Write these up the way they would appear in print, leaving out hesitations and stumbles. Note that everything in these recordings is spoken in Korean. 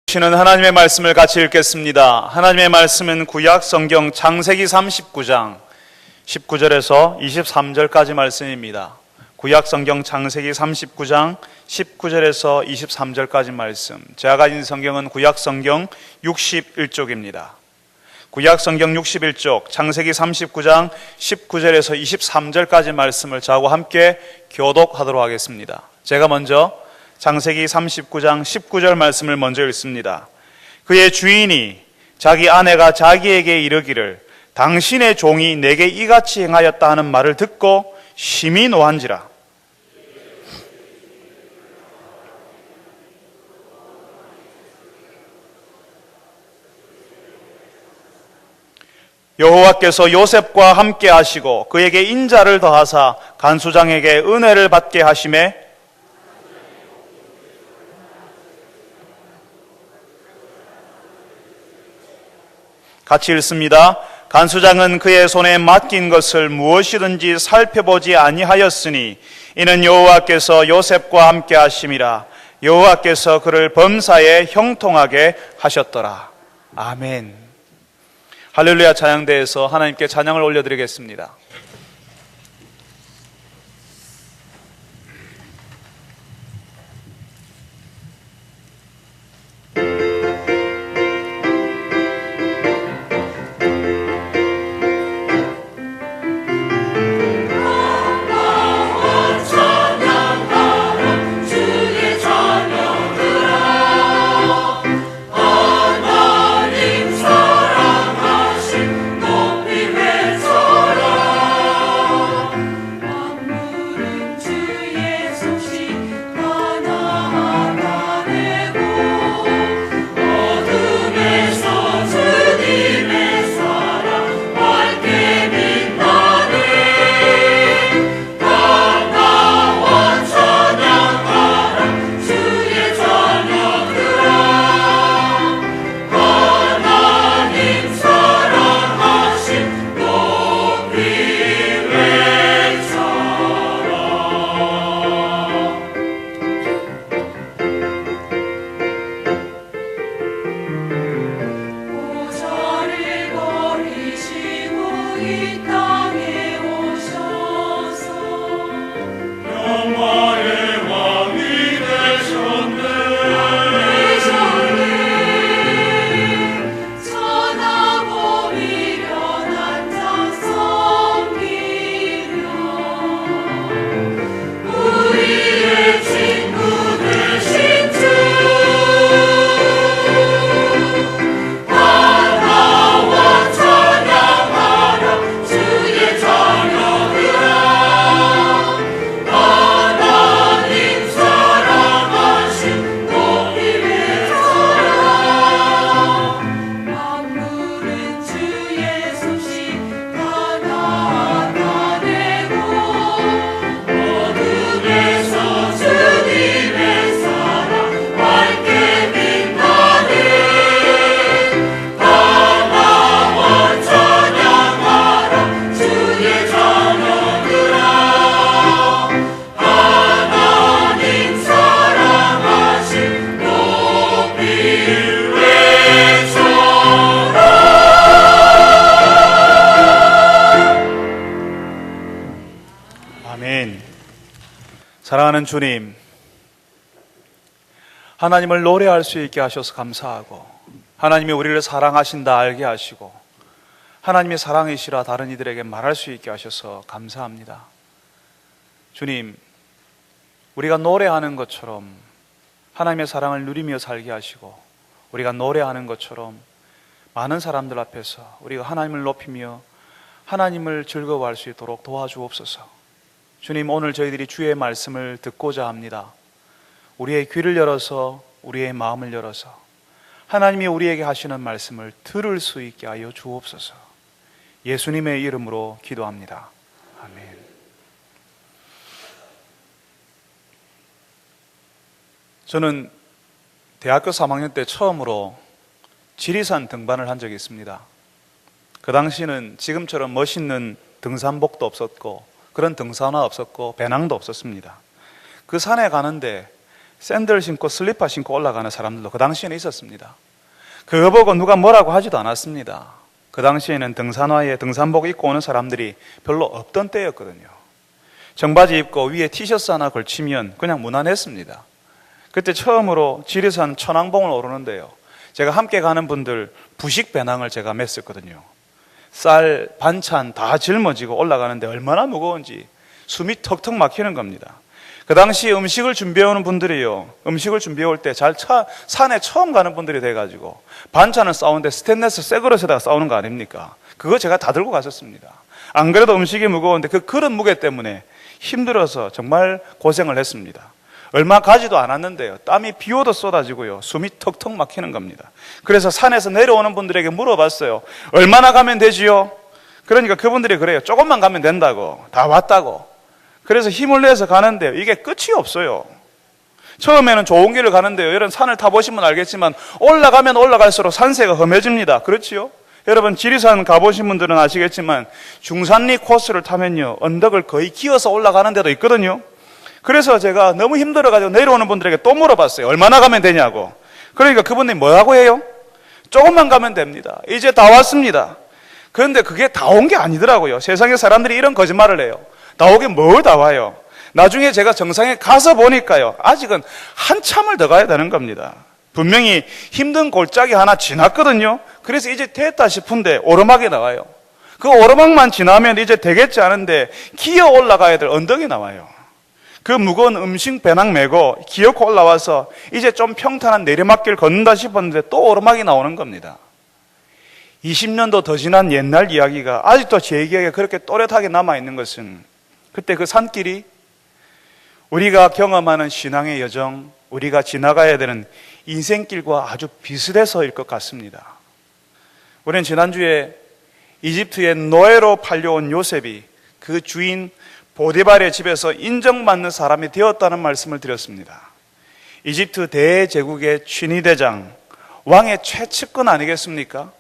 주시는 하나님의 말씀을 같이 읽겠습니다. 하나님의 말씀은 구약 성경 창세기 39장 19절에서 23절까지 말씀입니다. 구약 성경 창세기 39장 19절에서 23절까지 말씀. 제가 가진 성경은 구약 성경 61쪽입니다. 구약 성경 61쪽 창세기 39장 19절에서 23절까지 말씀을 저하고 함께 교독하도록 하겠습니다. 제가 먼저 창세기 39장 19절 말씀을 먼저 읽습니다. 그의 주인이 자기 아내가 자기에게 이르기를 당신의 종이 내게 이같이 행하였다 하는 말을 듣고 심히 노한지라. 여호와께서 요셉과 함께 하시고 그에게 인자를 더하사 간수장에게 은혜를 받게 하심에 같이 읽습니다. 간수장은 그의 손에 맡긴 것을 무엇이든지 살펴보지 아니하였으니 이는 여호와께서 요셉과 함께 하심이라. 여호와께서 그를 범사에 형통하게 하셨더라. 아멘. 할렐루야. 찬양대에서 하나님께 찬양을 올려드리겠습니다. 사랑하는 주님, 하나님을 노래할 수 있게 하셔서 감사하고 하나님이 우리를 사랑하신다 알게 하시고 하나님의 사랑이시라 다른 이들에게 말할 수 있게 하셔서 감사합니다. 주님, 우리가 노래하는 것처럼 하나님의 사랑을 누리며 살게 하시고 우리가 노래하는 것처럼 많은 사람들 앞에서 우리가 하나님을 높이며 하나님을 즐거워할 수 있도록 도와주옵소서. 주님, 오늘 저희들이 주의 말씀을 듣고자 합니다. 우리의 귀를 열어서 우리의 마음을 열어서 하나님이 우리에게 하시는 말씀을 들을 수 있게 하여 주옵소서. 예수님의 이름으로 기도합니다. 아멘. 저는 대학교 3학년 때 처음으로 지리산 등반을 한 적이 있습니다. 그 당시는 지금처럼 멋있는 등산복도 없었고 그런 등산화 없었고 배낭도 없었습니다. 그 산에 가는데 샌들 신고 슬리퍼 신고 올라가는 사람들도 그 당시에는 있었습니다. 그거 보고 누가 뭐라고 하지도 않았습니다. 그 당시에는 등산화에 등산복 입고 오는 사람들이 별로 없던 때였거든요. 청바지 입고 위에 티셔츠 하나 걸치면 그냥 무난했습니다. 그때 처음으로 지리산 천왕봉을 오르는데요, 제가 함께 가는 분들 부식 배낭을 제가 맸었거든요. 쌀, 반찬 다 짊어지고 올라가는데 얼마나 무거운지 숨이 턱턱 막히는 겁니다. 그 당시에 음식을 준비해오는 분들이요, 음식을 준비해올 때 산에 처음 가는 분들이 돼가지고 반찬을 싸우는데 스테인리스 새 그릇에다가 싸우는 거 아닙니까? 그거 제가 다 들고 갔었습니다. 안 그래도 음식이 무거운데 그 그릇 무게 때문에 힘들어서 정말 고생을 했습니다. 얼마 가지도 않았는데요, 땀이 비 오듯 쏟아지고요, 숨이 턱턱 막히는 겁니다. 그래서 산에서 내려오는 분들에게 물어봤어요. 얼마나 가면 되지요? 그러니까 그분들이 그래요. 조금만 가면 된다고, 다 왔다고. 그래서 힘을 내서 가는데요, 이게 끝이 없어요. 처음에는 좋은 길을 가는데요, 이런 산을 타보시면 알겠지만 올라가면 올라갈수록 산세가 험해집니다. 그렇지요? 여러분 지리산 가보신 분들은 아시겠지만 중산리 코스를 타면요, 언덕을 거의 기어서 올라가는 데도 있거든요. 그래서 제가 너무 힘들어가지고 내려오는 분들에게 또 물어봤어요. 얼마나 가면 되냐고. 그러니까 그분들이 뭐라고 해요? 조금만 가면 됩니다. 이제 다 왔습니다. 그런데 그게 다 온 게 아니더라고요. 세상에 사람들이 이런 거짓말을 해요. 다 오긴 뭘 다 와요. 나중에 제가 정상에 가서 보니까요, 아직은 한참을 더 가야 되는 겁니다. 분명히 힘든 골짜기 하나 지났거든요. 그래서 이제 됐다 싶은데 오르막이 나와요. 그 오르막만 지나면 이제 되겠지 않은데 기어 올라가야 될 언덕이 나와요. 그 무거운 음식 배낭 메고 기어코 올라와서 이제 좀 평탄한 내리막길 걷는다 싶었는데 또 오르막이 나오는 겁니다. 20년도 더 지난 옛날 이야기가 아직도 제 기억에 그렇게 또렷하게 남아있는 것은, 그때 그 산길이 우리가 경험하는 신앙의 여정, 우리가 지나가야 되는 인생길과 아주 비슷해서일 것 같습니다. 우리는 지난주에 이집트의 노예로 팔려온 요셉이 그 주인 보디발의 집에서 인정받는 사람이 되었다는 말씀을 드렸습니다. 이집트 대제국의 친위대장, 왕의 최측근 아니겠습니까?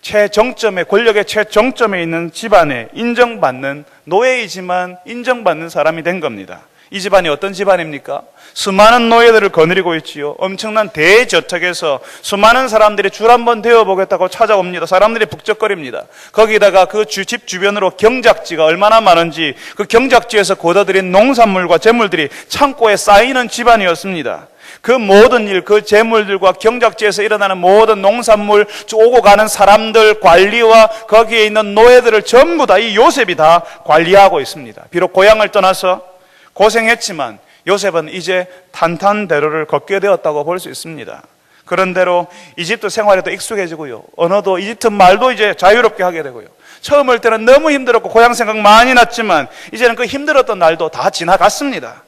최정점에, 권력의 최정점에 있는 집안에 인정받는, 노예이지만 인정받는 사람이 된 겁니다. 이 집안이 어떤 집안입니까? 수많은 노예들을 거느리고 있지요. 엄청난 대저택에서 수많은 사람들이 줄 한번 대어보겠다고 찾아옵니다. 사람들이 북적거립니다. 거기다가 그 집 주변으로 경작지가 얼마나 많은지, 그 경작지에서 걷어들인 농산물과 재물들이 창고에 쌓이는 집안이었습니다. 그 모든 일, 그 재물들과 경작지에서 일어나는 모든 농산물, 오고 가는 사람들 관리와 거기에 있는 노예들을 전부 다 이 요셉이 다 관리하고 있습니다. 비록 고향을 떠나서 고생했지만 요셉은 이제 탄탄대로를 걷게 되었다고 볼 수 있습니다. 그런대로 이집트 생활에도 익숙해지고요, 언어도 이집트 말도 이제 자유롭게 하게 되고요. 처음 올 때는 너무 힘들었고 고향 생각 많이 났지만 이제는 그 힘들었던 날도 다 지나갔습니다.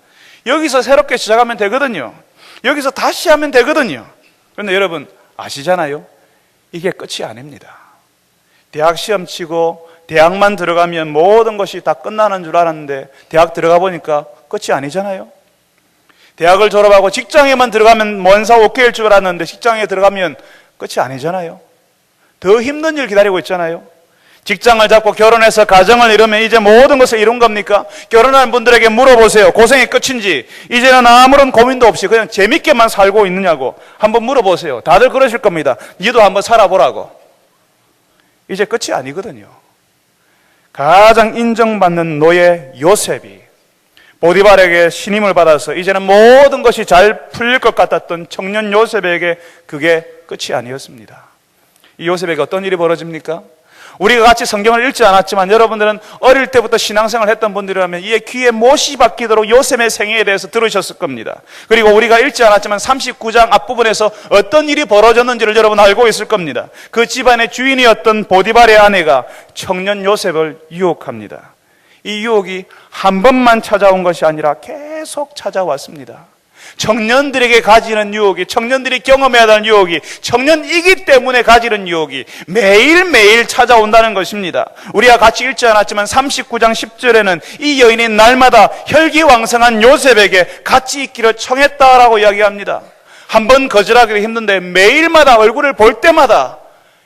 여기서 새롭게 시작하면 되거든요. 여기서 다시 하면 되거든요. 그런데 여러분 아시잖아요, 이게 끝이 아닙니다. 대학 시험 치고 대학만 들어가면 모든 것이 다 끝나는 줄 알았는데 대학 들어가 보니까 끝이 아니잖아요. 대학을 졸업하고 직장에만 들어가면 원사 오케이일 줄 알았는데 직장에 들어가면 끝이 아니잖아요. 더 힘든 일 기다리고 있잖아요. 직장을 잡고 결혼해서 가정을 이루면 이제 모든 것을 이룬 겁니까? 결혼한 분들에게 물어보세요. 고생이 끝인지, 이제는 아무런 고민도 없이 그냥 재밌게만 살고 있느냐고 한번 물어보세요. 다들 그러실 겁니다. 니도 한번 살아보라고. 이제 끝이 아니거든요. 가장 인정받는 노예 요셉이 보디발에게 신임을 받아서 이제는 모든 것이 잘 풀릴 것 같았던 청년 요셉에게 그게 끝이 아니었습니다. 이 요셉에게 어떤 일이 벌어집니까? 우리가 같이 성경을 읽지 않았지만 여러분들은 어릴 때부터 신앙생활을 했던 분들이라면 이에 귀에 못이 박히도록 요셉의 생애에 대해서 들으셨을 겁니다. 그리고 우리가 읽지 않았지만 39장 앞부분에서 어떤 일이 벌어졌는지를 여러분 알고 있을 겁니다. 그 집안의 주인이었던 보디발의 아내가 청년 요셉을 유혹합니다. 이 유혹이 한 번만 찾아온 것이 아니라 계속 찾아왔습니다. 청년들에게 가지는 유혹이, 청년들이 경험해야 하는 유혹이, 청년이기 때문에 가지는 유혹이 매일매일 찾아온다는 것입니다. 우리가 같이 읽지 않았지만 39장 10절에는 이 여인이 날마다 혈기왕성한 요셉에게 같이 있기를 청했다라고 이야기합니다. 한 번 거절하기도 힘든데 매일마다 얼굴을 볼 때마다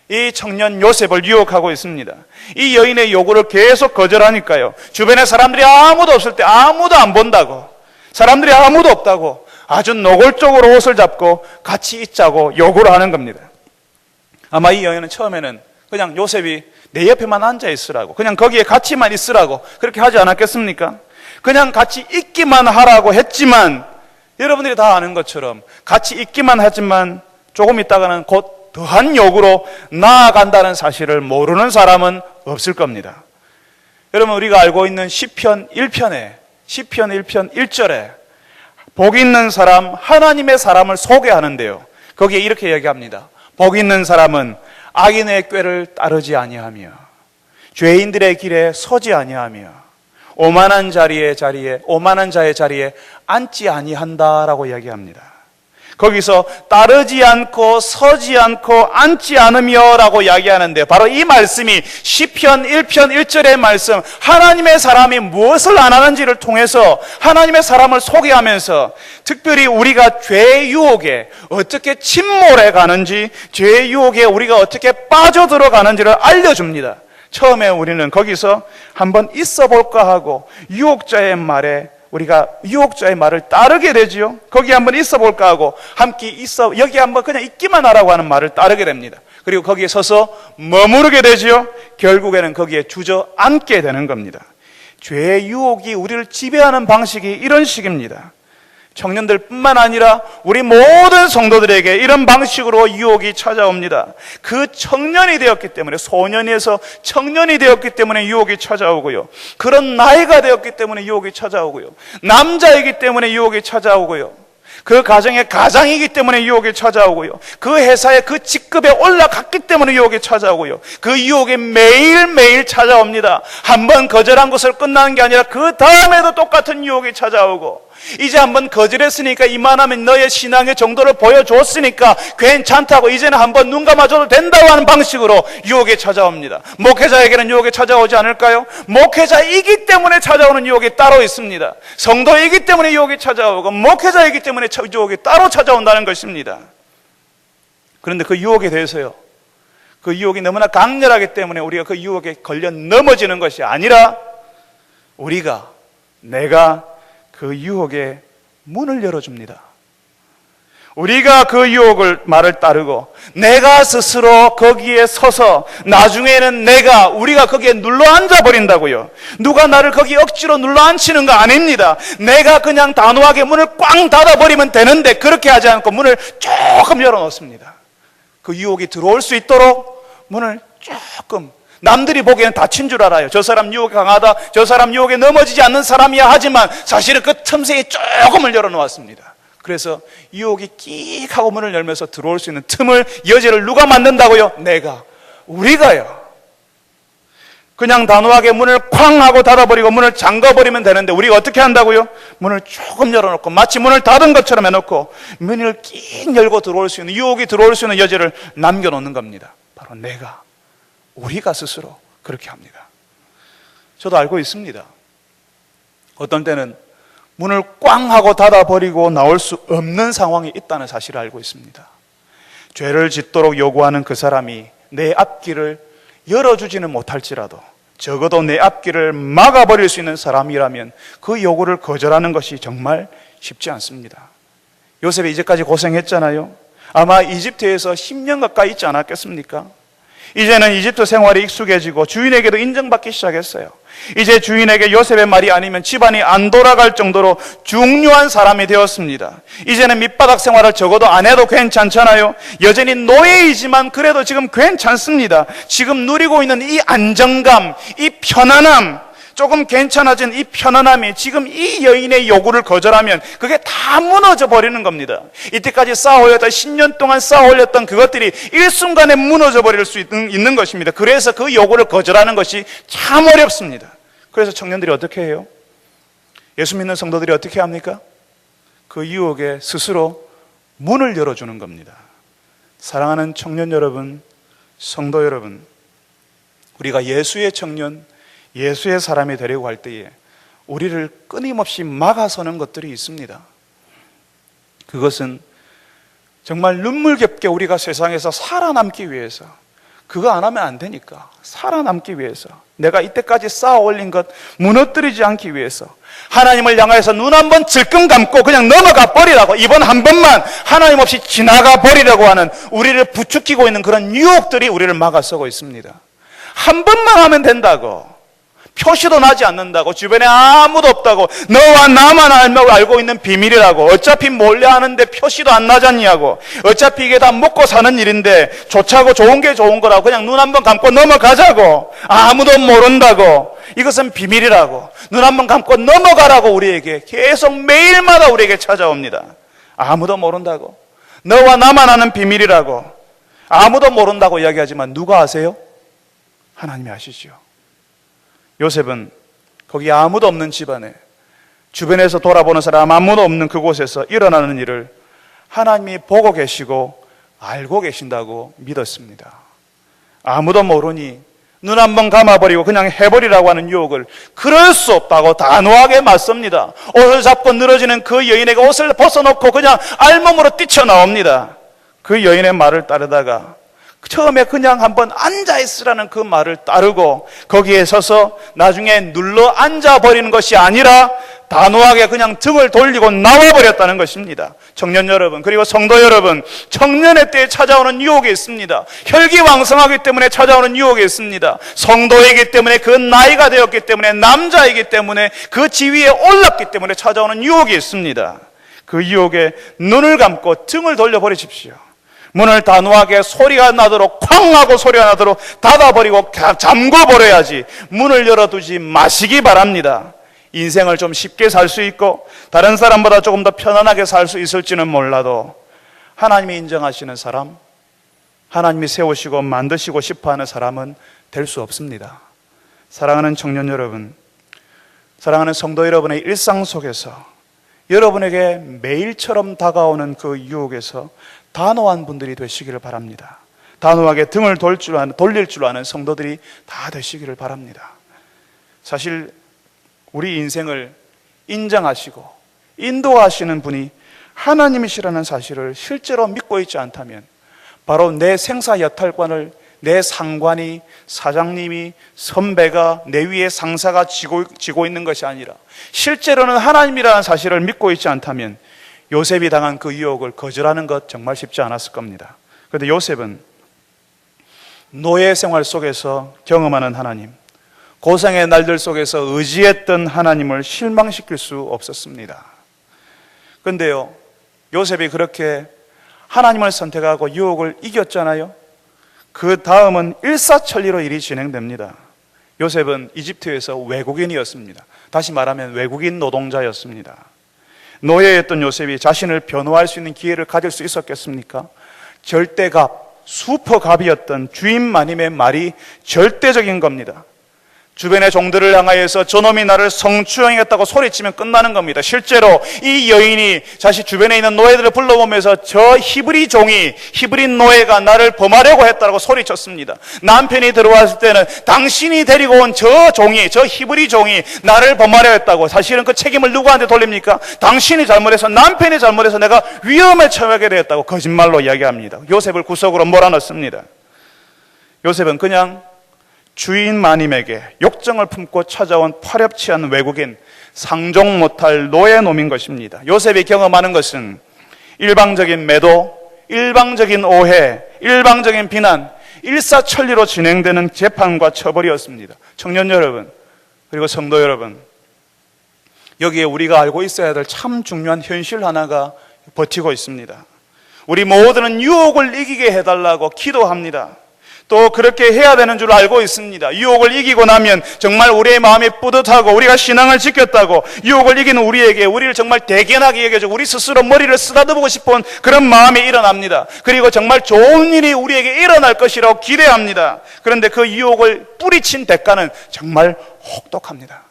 이 청년 요셉을 유혹하고 있습니다. 이 여인의 요구를 계속 거절하니까요, 주변에 사람들이 아무도 없을 때, 아무도 안 본다고, 사람들이 아무도 없다고, 아주 노골적으로 옷을 잡고 같이 있자고 요구를 하는 겁니다. 아마 이 여인은 처음에는 그냥 요셉이 내 옆에만 앉아 있으라고, 그냥 거기에 같이만 있으라고 그렇게 하지 않았겠습니까? 그냥 같이 있기만 하라고 했지만, 여러분들이 다 아는 것처럼 같이 있기만 하지만 조금 있다가는 곧 더한 요구로 나아간다는 사실을 모르는 사람은 없을 겁니다. 여러분, 우리가 알고 있는 시편 1편에, 시편 1편 1절에 복 있는 사람, 하나님의 사람을 소개하는데요, 거기에 이렇게 얘기합니다. 복 있는 사람은 악인의 꾀를 따르지 아니하며 죄인들의 길에 서지 아니하며 오만한 자의 자리에 앉지 아니한다라고 이야기합니다. 거기서 따르지 않고 서지 않고 앉지 않으며라고 이야기하는데, 바로 이 말씀이 시편 1편 1절의 말씀, 하나님의 사람이 무엇을 안 하는지를 통해서 하나님의 사람을 소개하면서 특별히 우리가 죄의 유혹에 어떻게 침몰해 가는지, 죄의 유혹에 우리가 어떻게 빠져들어가는지를 알려줍니다. 처음에 우리는 거기서 한번 있어 볼까 하고 우리가 유혹자의 말을 따르게 되지요. 거기 한번 있어 볼까 하고 여기 한번 그냥 있기만 하라고 하는 말을 따르게 됩니다. 그리고 거기에 서서 머무르게 되지요. 결국에는 거기에 주저앉게 되는 겁니다. 죄의 유혹이 우리를 지배하는 방식이 이런 식입니다. 청년들뿐만 아니라 우리 모든 성도들에게 이런 방식으로 유혹이 찾아옵니다. 그 청년이 되었기 때문에, 소년에서 청년이 되었기 때문에 유혹이 찾아오고요, 그런 나이가 되었기 때문에 유혹이 찾아오고요, 남자이기 때문에 유혹이 찾아오고요, 그 가정의 가장이기 때문에 유혹이 찾아오고요, 그 회사의 그 직급에 올라갔기 때문에 유혹이 찾아오고요, 그 유혹이 매일매일 찾아옵니다. 한번 거절한 것을 끝나는 게 아니라 그 다음에도 똑같은 유혹이 찾아오고, 이제 한번 거절했으니까, 이만하면 너의 신앙의 정도를 보여줬으니까 괜찮다고 이제는 한번 눈 감아줘도 된다고 하는 방식으로 유혹이 찾아옵니다. 목회자에게는 유혹이 찾아오지 않을까요? 목회자이기 때문에 찾아오는 유혹이 따로 있습니다. 성도이기 때문에 유혹이 찾아오고, 목회자이기 때문에 유혹이 따로 찾아온다는 것입니다. 그런데 그 유혹에 대해서요, 그 유혹이 너무나 강렬하기 때문에 우리가 그 유혹에 걸려 넘어지는 것이 아니라, 내가 그 유혹에 문을 열어줍니다. 우리가 그 유혹을 말을 따르고 내가 스스로 거기에 서서 나중에는 우리가 거기에 눌러 앉아 버린다고요. 누가 나를 거기 억지로 눌러 앉히는 거 아닙니다. 내가 그냥 단호하게 문을 꽝 닫아 버리면 되는데, 그렇게 하지 않고 문을 조금 열어 놓습니다. 그 유혹이 들어올 수 있도록 문을 조금, 남들이 보기에는 다친 줄 알아요. 저 사람 유혹이 강하다, 저 사람 유혹에 넘어지지 않는 사람이야 하지만 사실은 그 틈새에 조금을 열어놓았습니다. 그래서 유혹이 끽 하고 문을 열면서 들어올 수 있는 여지를 누가 만든다고요? 우리가요. 그냥 단호하게 문을 쾅 하고 닫아버리고 문을 잠가버리면 되는데, 우리가 어떻게 한다고요? 문을 조금 열어놓고 마치 문을 닫은 것처럼 해놓고 문을 끽 열고 들어올 수 있는, 유혹이 들어올 수 있는 여지를 남겨놓는 겁니다. 바로 우리가 스스로 그렇게 합니다. 저도 알고 있습니다. 어떤 때는 문을 꽝 하고 닫아버리고 나올 수 없는 상황이 있다는 사실을 알고 있습니다. 죄를 짓도록 요구하는 그 사람이 내 앞길을 열어주지는 못할지라도 적어도 내 앞길을 막아버릴 수 있는 사람이라면 그 요구를 거절하는 것이 정말 쉽지 않습니다. 요셉이 이제까지 고생했잖아요. 아마 이집트에서 10년 가까이 있지 않았겠습니까? 이제는 이집트 생활이 익숙해지고 주인에게도 인정받기 시작했어요. 이제 주인에게 요셉의 말이 아니면 집안이 안 돌아갈 정도로 중요한 사람이 되었습니다. 이제는 밑바닥 생활을 적어도 안 해도 괜찮잖아요. 여전히 노예이지만 그래도 지금 괜찮습니다. 지금 누리고 있는 이 안정감, 이 편안함, 조금 괜찮아진 이 편안함이 지금 이 여인의 요구를 거절하면 그게 다 무너져 버리는 겁니다. 이때까지 쌓아올렸던, 10년 동안 쌓아올렸던 그것들이 일순간에 무너져 버릴 수 있는 것입니다. 그래서 그 요구를 거절하는 것이 참 어렵습니다. 그래서 청년들이 어떻게 해요? 예수 믿는 성도들이 어떻게 합니까? 그 유혹에 스스로 문을 열어주는 겁니다. 사랑하는 청년 여러분, 성도 여러분, 우리가 예수의 청년, 예수의 사람이 되려고 할 때에 우리를 끊임없이 막아서는 것들이 있습니다. 그것은 정말 눈물겹게 우리가 세상에서 살아남기 위해서, 그거 안 하면 안 되니까 살아남기 위해서, 내가 이때까지 쌓아 올린 것 무너뜨리지 않기 위해서, 하나님을 향해서 눈 한번 질끈 감고 그냥 넘어가 버리라고, 이번 한 번만 하나님 없이 지나가 버리려고 하는, 우리를 부추기고 있는 그런 유혹들이 우리를 막아서고 있습니다. 한 번만 하면 된다고, 표시도 나지 않는다고, 주변에 아무도 없다고, 너와 나만 알고 있는 비밀이라고, 어차피 몰래 하는데 표시도 안 나잖냐고, 어차피 이게 다 먹고 사는 일인데 좋자고 좋은 게 좋은 거라고 그냥 눈 한번 감고 넘어가자고, 아무도 모른다고, 이것은 비밀이라고, 눈 한번 감고 넘어가라고 우리에게 계속 매일마다 우리에게 찾아옵니다. 아무도 모른다고, 너와 나만 아는 비밀이라고, 아무도 모른다고 이야기하지만 누가 아세요? 하나님이 아시죠. 요셉은 거기 아무도 없는 집안에, 주변에서 돌아보는 사람 아무도 없는 그곳에서 일어나는 일을 하나님이 보고 계시고 알고 계신다고 믿었습니다. 아무도 모르니 눈 한번 감아버리고 그냥 해버리라고 하는 유혹을 그럴 수 없다고 단호하게 맞섭니다. 옷을 잡고 늘어지는 그 여인에게 옷을 벗어놓고 그냥 알몸으로 뛰쳐나옵니다. 그 여인의 말을 따르다가 처음에 그냥 한번 앉아있으라는 그 말을 따르고 거기에 서서 나중에 눌러 앉아버리는 것이 아니라 단호하게 그냥 등을 돌리고 나와버렸다는 것입니다. 청년 여러분, 그리고 성도 여러분, 청년의 때에 찾아오는 유혹이 있습니다. 혈기왕성하기 때문에 찾아오는 유혹이 있습니다. 성도이기 때문에, 그 나이가 되었기 때문에, 남자이기 때문에, 그 지위에 올랐기 때문에 찾아오는 유혹이 있습니다. 그 유혹에 눈을 감고 등을 돌려버리십시오. 문을 단호하게 소리가 나도록, 쾅 하고 소리가 나도록 닫아버리고 잠궈버려야지 문을 열어두지 마시기 바랍니다. 인생을 좀 쉽게 살 수 있고 다른 사람보다 조금 더 편안하게 살 수 있을지는 몰라도 하나님이 인정하시는 사람, 하나님이 세우시고 만드시고 싶어하는 사람은 될 수 없습니다. 사랑하는 청년 여러분, 사랑하는 성도 여러분의 일상 속에서 여러분에게 매일처럼 다가오는 그 유혹에서 단호한 분들이 되시기를 바랍니다. 단호하게 등을 돌릴 줄 아는 성도들이 다 되시기를 바랍니다. 사실 우리 인생을 인정하시고 인도하시는 분이 하나님이시라는 사실을 실제로 믿고 있지 않다면 바로 내 생사 여탈관을 내 상관이, 사장님이, 선배가, 내 위에 상사가 지고 있는 것이 아니라 실제로는 하나님이라는 사실을 믿고 있지 않다면 요셉이 당한 그 유혹을 거절하는 것 정말 쉽지 않았을 겁니다. 그런데 요셉은 노예 생활 속에서 경험하는 하나님, 고생의 날들 속에서 의지했던 하나님을 실망시킬 수 없었습니다. 그런데요, 요셉이 그렇게 하나님을 선택하고 유혹을 이겼잖아요. 그 다음은 일사천리로 일이 진행됩니다. 요셉은 이집트에서 외국인이었습니다. 다시 말하면 외국인 노동자였습니다. 노예였던 요셉이 자신을 변호할 수 있는 기회를 가질 수 있었겠습니까? 절대갑, 슈퍼갑이었던 주인 마님의 말이 절대적인 겁니다. 주변의 종들을 향하여서 저놈이 나를 성추행했다고 소리치면 끝나는 겁니다. 실제로 이 여인이 자신 주변에 있는 노예들을 불러보면서 저 히브리 종이, 히브리 노예가 나를 범하려고 했다고 소리쳤습니다. 남편이 들어왔을 때는 당신이 데리고 온 저 종이, 저 히브리 종이 나를 범하려 했다고. 사실은 그 책임을 누구한테 돌립니까? 당신이 잘못해서, 남편이 잘못해서 내가 위험에 처하게 되었다고 거짓말로 이야기합니다. 요셉을 구석으로 몰아넣습니다. 요셉은 그냥 주인 마님에게 욕정을 품고 찾아온 파렴치 않은 외국인, 상종 못할 노예놈인 것입니다. 요셉이 경험하는 것은 일방적인 매도, 일방적인 오해, 일방적인 비난, 일사천리로 진행되는 재판과 처벌이었습니다. 청년 여러분, 그리고 성도 여러분, 여기에 우리가 알고 있어야 될 참 중요한 현실 하나가 버티고 있습니다. 우리 모두는 유혹을 이기게 해달라고 기도합니다. 또 그렇게 해야 되는 줄 알고 있습니다. 유혹을 이기고 나면 정말 우리의 마음이 뿌듯하고 우리가 신앙을 지켰다고, 유혹을 이기는 우리에게 우리를 정말 대견하게 여겨주고 우리 스스로 머리를 쓰다듬고 싶은 그런 마음이 일어납니다. 그리고 정말 좋은 일이 우리에게 일어날 것이라고 기대합니다. 그런데 그 유혹을 뿌리친 대가는 정말 혹독합니다.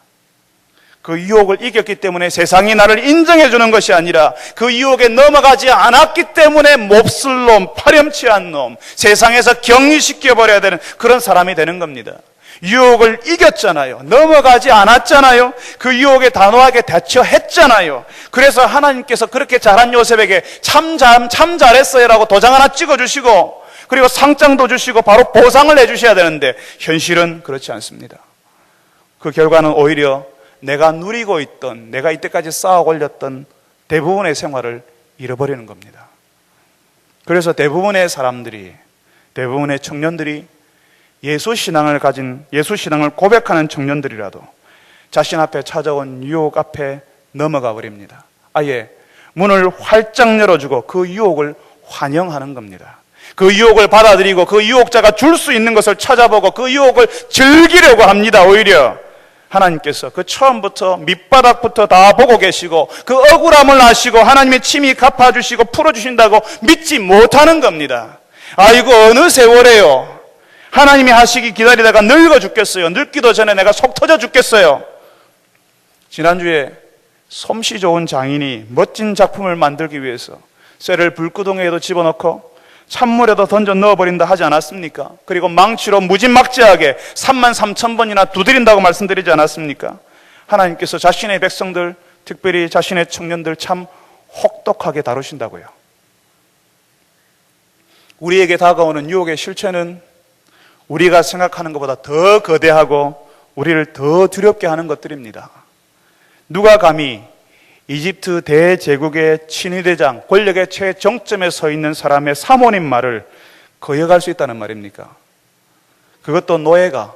그 유혹을 이겼기 때문에 세상이 나를 인정해 주는 것이 아니라 그 유혹에 넘어가지 않았기 때문에 몹쓸 놈, 파렴치한 놈, 세상에서 격리시켜버려야 되는 그런 사람이 되는 겁니다. 유혹을 이겼잖아요. 넘어가지 않았잖아요. 그 유혹에 단호하게 대처했잖아요. 그래서 하나님께서 그렇게 잘한 요셉에게 참 잘했어요 라고 도장 하나 찍어주시고, 그리고 상장도 주시고 바로 보상을 해주셔야 되는데 현실은 그렇지 않습니다. 그 결과는 오히려 내가 누리고 있던, 내가 이때까지 쌓아 올렸던 대부분의 생활을 잃어버리는 겁니다. 그래서 대부분의 사람들이, 대부분의 청년들이 예수신앙을 고백하는 청년들이라도 자신 앞에 찾아온 유혹 앞에 넘어가 버립니다. 아예 문을 활짝 열어주고 그 유혹을 환영하는 겁니다. 그 유혹을 받아들이고 그 유혹자가 줄 수 있는 것을 찾아보고 그 유혹을 즐기려고 합니다. 오히려 하나님께서 그 처음부터 밑바닥부터 다 보고 계시고 그 억울함을 아시고 하나님의 친히 갚아주시고 풀어주신다고 믿지 못하는 겁니다. 아이고 어느 세월에요. 하나님이 하시기 기다리다가 늙어 죽겠어요. 늙기도 전에 내가 속 터져 죽겠어요. 지난주에 솜씨 좋은 장인이 멋진 작품을 만들기 위해서 쇠를 불구덩이에도 집어넣고 찬물에도 던져 넣어버린다 하지 않았습니까? 그리고 망치로 무지막지하게 33,000번이나 두드린다고 말씀드리지 않았습니까? 하나님께서 자신의 백성들, 특별히 자신의 청년들 참 혹독하게 다루신다고요. 우리에게 다가오는 유혹의 실체는 우리가 생각하는 것보다 더 거대하고 우리를 더 두렵게 하는 것들입니다. 누가 감히 이집트 대제국의 친위대장, 권력의 최정점에 서 있는 사람의 사모님 말을 거역할 수 있다는 말입니까? 그것도 노예가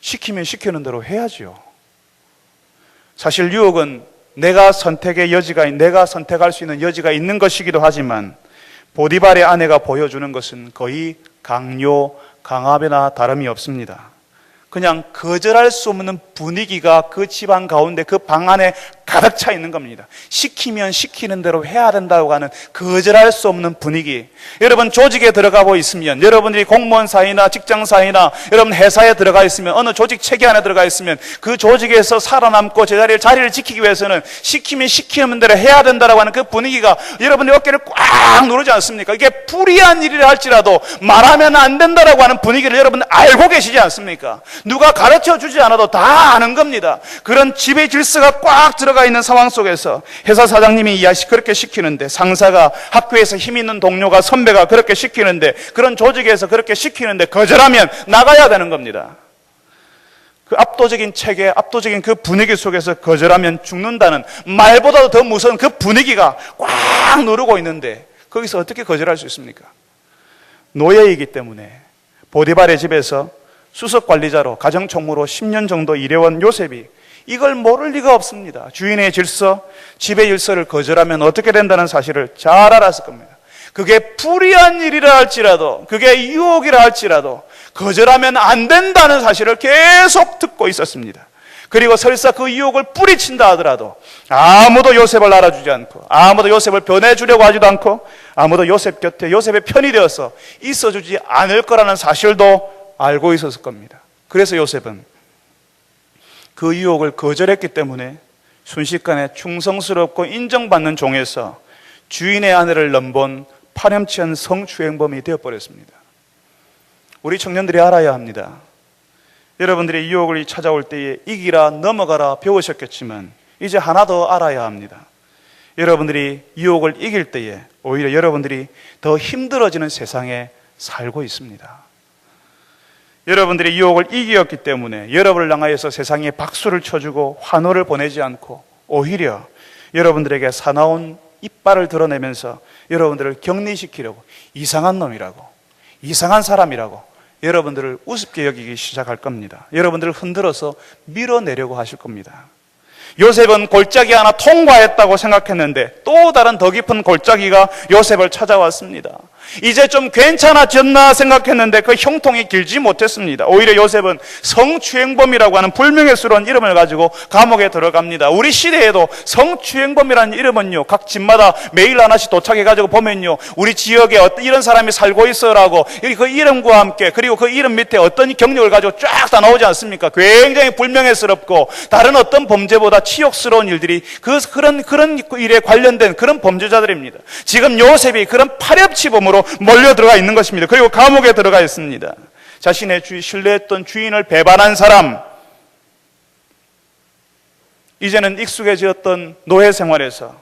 시키면 시키는 대로 해야지요. 사실 유혹은 내가 선택할 수 있는 여지가 있는 것이기도 하지만 보디발의 아내가 보여주는 것은 거의 강압이나 다름이 없습니다. 그냥 거절할 수 없는 분위기가 그 집안 가운데 그 방 안에 가득 차 있는 겁니다. 시키면 시키는 대로 해야 된다고 하는 거절할 수 없는 분위기. 여러분 조직에 들어가고 있으면, 여러분들이 공무원 사이나 직장 사이나 여러분 회사에 들어가 있으면, 어느 조직 체계 안에 들어가 있으면 그 조직에서 살아남고 자리를 지키기 위해서는 시키면 시키는 대로 해야 된다고 하는 그 분위기가 여러분의 어깨를 꽉 누르지 않습니까? 이게 불의한 일이라 할지라도 말하면 안 된다라고 하는 분위기를 여러분 알고 계시지 않습니까? 누가 가르쳐 주지 않아도 다 아는 겁니다. 그런 지배 질서가 꽉 들어가 있는 상황 속에서 회사 사장님이 그렇게 시키는데, 상사가, 학교에서 힘 있는 동료가, 선배가 그렇게 시키는데, 그런 조직에서 그렇게 시키는데 거절하면 나가야 되는 겁니다. 그 압도적인 체계, 압도적인 그 분위기 속에서 거절하면 죽는다는 말보다도 더 무서운 그 분위기가 꽉 누르고 있는데 거기서 어떻게 거절할 수 있습니까? 노예이기 때문에 보디발의 집에서 수석 관리자로, 가정총무로 10년 정도 일해온 요셉이 이걸 모를 리가 없습니다. 주인의 질서, 집의 질서를 거절하면 어떻게 된다는 사실을 잘 알았을 겁니다. 그게 불의한 일이라 할지라도, 그게 유혹이라 할지라도 거절하면 안 된다는 사실을 계속 듣고 있었습니다. 그리고 설사 그 유혹을 뿌리친다 하더라도 아무도 요셉을 알아주지 않고, 아무도 요셉을 변해주려고 하지도 않고, 아무도 요셉 곁에 요셉의 편이 되어서 있어주지 않을 거라는 사실도 알고 있었을 겁니다. 그래서 요셉은 그 유혹을 거절했기 때문에 순식간에 충성스럽고 인정받는 종에서 주인의 아내를 넘본 파렴치한 성추행범이 되어버렸습니다. 우리 청년들이 알아야 합니다. 여러분들이 유혹을 찾아올 때에 이기라, 넘어가라 배우셨겠지만 이제 하나 더 알아야 합니다. 여러분들이 유혹을 이길 때에 오히려 여러분들이 더 힘들어지는 세상에 살고 있습니다. 여러분들이 유혹을 이겼기 때문에 여러분을 향하여서 세상에 박수를 쳐주고 환호를 보내지 않고 오히려 여러분들에게 사나운 이빨을 드러내면서 여러분들을 격리시키려고, 이상한 놈이라고, 이상한 사람이라고 여러분들을 우습게 여기기 시작할 겁니다. 여러분들을 흔들어서 밀어내려고 하실 겁니다. 요셉은 골짜기 하나 통과했다고 생각했는데 또 다른 더 깊은 골짜기가 요셉을 찾아왔습니다. 이제 좀 괜찮아졌나 생각했는데 그 형통이 길지 못했습니다. 오히려 요셉은 성추행범이라고 하는 불명예스러운 이름을 가지고 감옥에 들어갑니다. 우리 시대에도 성추행범이라는 이름은요, 각 집마다 매일 하나씩 도착해가지고 보면요, 우리 지역에 어떤 이런 사람이 살고 있어라고 그 이름과 함께, 그리고 그 이름 밑에 어떤 경력을 가지고 쫙 다 나오지 않습니까? 굉장히 불명예스럽고 다른 어떤 범죄보다 치욕스러운 일들이 그런 일에 관련된 그런 범죄자들입니다. 지금 요셉이 그런 파렴치범으로 몰려 들어가 있는 것입니다. 그리고 감옥에 들어가 있습니다. 자신의 신뢰했던 주인을 배반한 사람, 이제는 익숙해졌던 노예 생활에서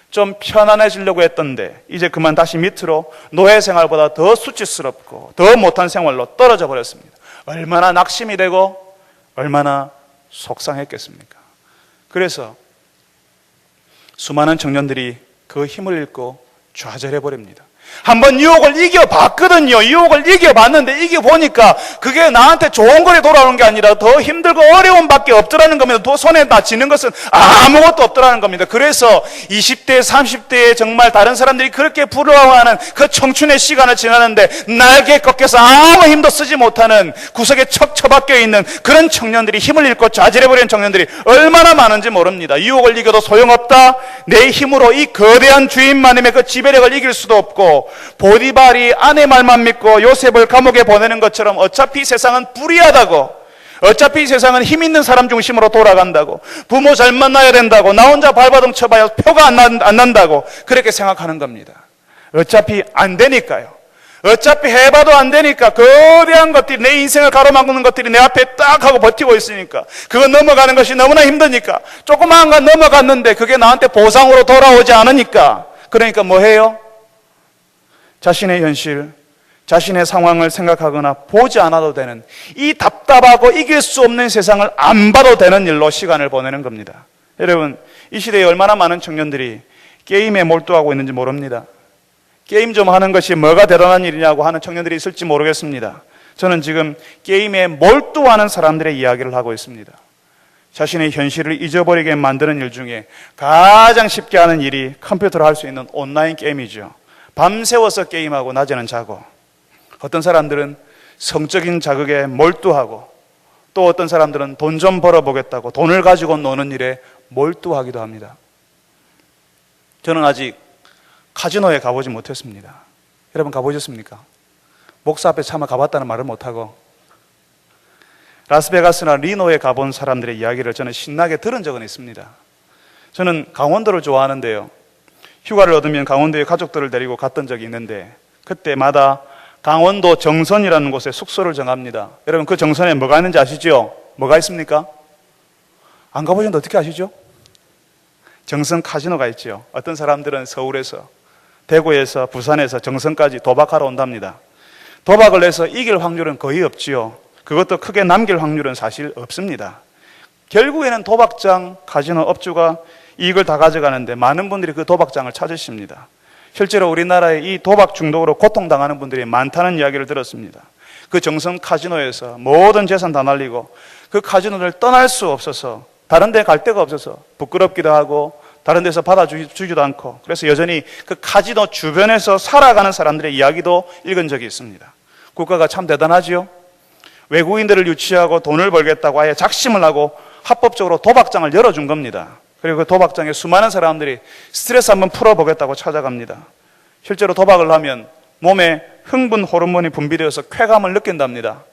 좀 편안해지려고 했던데 이제 그만 다시 밑으로 노예 생활보다 더 수치스럽고 더 못한 생활로 떨어져 버렸습니다. 얼마나 낙심이 되고 얼마나 속상했겠습니까? 그래서 수많은 청년들이 그 힘을 잃고 좌절해버립니다. 한번 유혹을 이겨봤거든요. 유혹을 이겨봤는데 이겨보니까 그게 나한테 좋은 거리 돌아오는 게 아니라 더 힘들고 어려운 밖에 없더라는 겁니다. 또 손에 다지는 것은 아무것도 없더라는 겁니다. 그래서 20대, 30대에 정말 다른 사람들이 그렇게 부러워하는 그 청춘의 시간을 지나는데 날개 꺾여서 아무 힘도 쓰지 못하는 구석에 척 처박혀 있는 그런 청년들이, 힘을 잃고 좌절해버리는 청년들이 얼마나 많은지 모릅니다. 유혹을 이겨도 소용없다. 내 힘으로 이 거대한 주인마님의 그 지배력을 이길 수도 없고, 보디발이 아내 말만 믿고 요셉을 감옥에 보내는 것처럼 어차피 세상은 불의하다고, 어차피 세상은 힘 있는 사람 중심으로 돌아간다고, 부모 잘 만나야 된다고, 나 혼자 발버둥 쳐봐야 표가 안 난다고 그렇게 생각하는 겁니다. 어차피 안 되니까요. 어차피 해봐도 안 되니까, 거대한 것들이, 내 인생을 가로막는 것들이 내 앞에 딱 하고 버티고 있으니까, 그거 넘어가는 것이 너무나 힘드니까, 조그마한 건 넘어갔는데 그게 나한테 보상으로 돌아오지 않으니까, 그러니까 뭐 해요? 자신의 현실, 자신의 상황을 생각하거나 보지 않아도 되는, 이 답답하고 이길 수 없는 세상을 안 봐도 되는 일로 시간을 보내는 겁니다. 여러분, 이 시대에 얼마나 많은 청년들이 게임에 몰두하고 있는지 모릅니다. 게임 좀 하는 것이 뭐가 대단한 일이냐고 하는 청년들이 있을지 모르겠습니다. 저는 지금 게임에 몰두하는 사람들의 이야기를 하고 있습니다. 자신의 현실을 잊어버리게 만드는 일 중에 가장 쉽게 하는 일이 컴퓨터로 할 수 있는 온라인 게임이죠. 밤새워서 게임하고 낮에는 자고, 어떤 사람들은 성적인 자극에 몰두하고, 또 어떤 사람들은 돈 좀 벌어보겠다고 돈을 가지고 노는 일에 몰두하기도 합니다. 저는 아직 카지노에 가보지 못했습니다. 여러분 가보셨습니까? 목사 앞에 차마 가봤다는 말을 못하고, 라스베가스나 리노에 가본 사람들의 이야기를 저는 신나게 들은 적은 있습니다. 저는 강원도를 좋아하는데요, 휴가를 얻으면 강원도에 가족들을 데리고 갔던 적이 있는데, 그때마다 강원도 정선이라는 곳에 숙소를 정합니다. 여러분 그 정선에 뭐가 있는지 아시죠? 뭐가 있습니까? 안 가보셨는데 어떻게 아시죠? 정선 카지노가 있죠. 어떤 사람들은 서울에서, 대구에서, 부산에서 정선까지 도박하러 온답니다. 도박을 해서 이길 확률은 거의 없지요. 그것도 크게 남길 확률은 사실 없습니다. 결국에는 도박장, 카지노 업주가 이익을 다 가져가는데 많은 분들이 그 도박장을 찾으십니다. 실제로 우리나라에 이 도박 중독으로 고통당하는 분들이 많다는 이야기를 들었습니다. 그 정선 카지노에서 모든 재산 다 날리고 그 카지노를 떠날 수 없어서, 다른 데 갈 데가 없어서 부끄럽기도 하고 다른 데서 받아주지도 않고, 그래서 여전히 그 카지노 주변에서 살아가는 사람들의 이야기도 읽은 적이 있습니다. 국가가 참 대단하지요. 외국인들을 유치하고 돈을 벌겠다고 아예 작심을 하고 합법적으로 도박장을 열어준 겁니다. 그리고 그 도박장에 수많은 사람들이 스트레스 한번 풀어보겠다고 찾아갑니다. 실제로 도박을 하면 몸에 흥분 호르몬이 분비되어서 쾌감을 느낀답니다.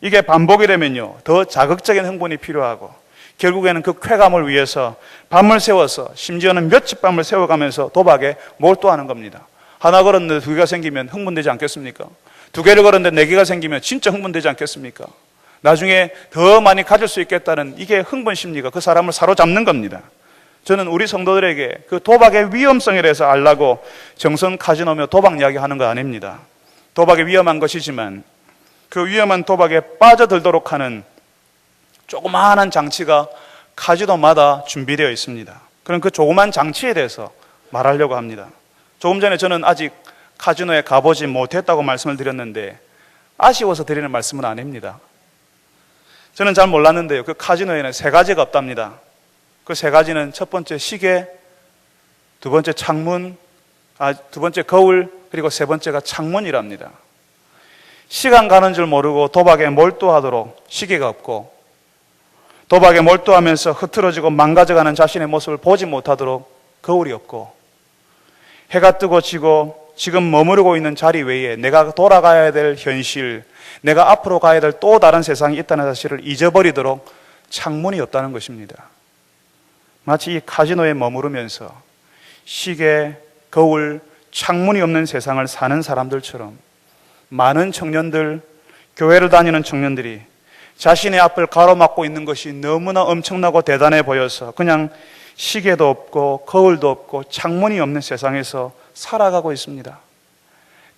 이게 반복이 되면요, 더 자극적인 흥분이 필요하고, 결국에는 그 쾌감을 위해서 밤을 새워서, 심지어는 며칠 밤을 새워가면서 도박에 몰두하는 겁니다. 하나 걸었는데 두 개가 생기면 흥분되지 않겠습니까? 두 개를 걸었는데 네 개가 생기면 진짜 흥분되지 않겠습니까? 나중에 더 많이 가질 수 있겠다는, 이게 흥분 심리가 그 사람을 사로잡는 겁니다. 저는 우리 성도들에게 그 도박의 위험성에 대해서 알라고 정선 카지노며 도박 이야기 하는 거 아닙니다. 도박이 위험한 것이지만 그 위험한 도박에 빠져들도록 하는 조그마한 장치가 카지노마다 준비되어 있습니다. 그럼 그 조그만 장치에 대해서 말하려고 합니다. 조금 전에 저는 아직 카지노에 가보지 못했다고 말씀을 드렸는데 아쉬워서 드리는 말씀은 아닙니다. 저는 잘 몰랐는데요, 그 카지노에는 세 가지가 없답니다. 그 세 가지는 첫 번째 시계, 두 번째 창문, 두 번째 거울, 그리고 세 번째가 창문이랍니다. 시간 가는 줄 모르고 도박에 몰두하도록 시계가 없고, 도박에 몰두하면서 흐트러지고 망가져가는 자신의 모습을 보지 못하도록 거울이 없고, 해가 뜨고 지고 지금 머무르고 있는 자리 외에 내가 돌아가야 될 현실, 내가 앞으로 가야 될 또 다른 세상이 있다는 사실을 잊어버리도록 창문이 없다는 것입니다. 마치 이 카지노에 머무르면서 시계, 거울, 창문이 없는 세상을 사는 사람들처럼 많은 청년들, 교회를 다니는 청년들이 자신의 앞을 가로막고 있는 것이 너무나 엄청나고 대단해 보여서 그냥 시계도 없고 거울도 없고 창문이 없는 세상에서 살아가고 있습니다.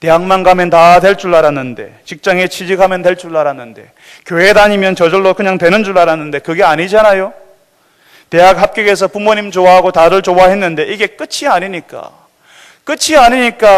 대학만 가면 다 될 줄 알았는데, 직장에 취직하면 될 줄 알았는데, 교회 다니면 저절로 그냥 되는 줄 알았는데 그게 아니잖아요. 대학 합격해서 부모님 좋아하고 다들 좋아했는데 이게 끝이 아니니까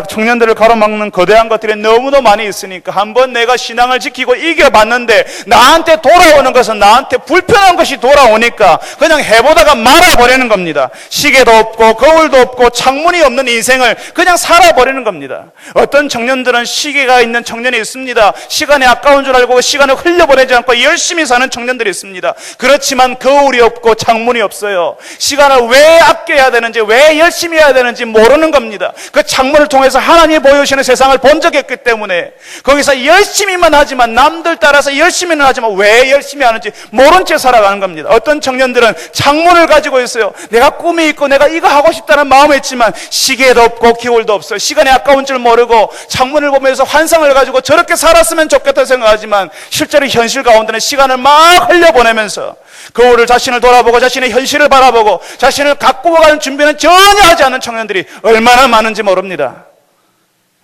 청년들을 가로막는 거대한 것들이 너무도 많이 있으니까 한번 내가 신앙을 지키고 이겨봤는데 나한테 돌아오는 것은 나한테 불편한 것이 돌아오니까 그냥 해보다가 말아버리는 겁니다. 시계도 없고 거울도 없고 창문이 없는 인생을 그냥 살아버리는 겁니다. 어떤 청년들은 시계가 있는 청년이 있습니다. 시간이 아까운 줄 알고 시간을 흘려보내지 않고 열심히 사는 청년들이 있습니다. 그렇지만 거울이 없고 창문이 없어요. 시간을 왜 아껴야 되는지, 왜 열심히 해야 되는지 모르는 겁니다. 그 창문을 통해서 하나님이 보여주시는 세상을 본 적이 없기 때문에 거기서 열심히만 하지만, 남들 따라서 열심히는 하지만 왜 열심히 하는지 모른 채 살아가는 겁니다. 어떤 청년들은 창문을 가지고 있어요. 내가 꿈이 있고 내가 이거 하고 싶다는 마음이 있지만 시계도 없고 기울도 없어요. 시간이 아까운 줄 모르고 창문을 보면서 환상을 가지고 저렇게 살았으면 좋겠다 생각하지만 실제로 현실 가운데는 시간을 막 흘려보내면서 거울을 자신을 돌아보고 자신의 현실을 바라보고 자신을 가꾸어 가는 준비는 전혀 하지 않는 청년들이 얼마나 많은지 모릅니다.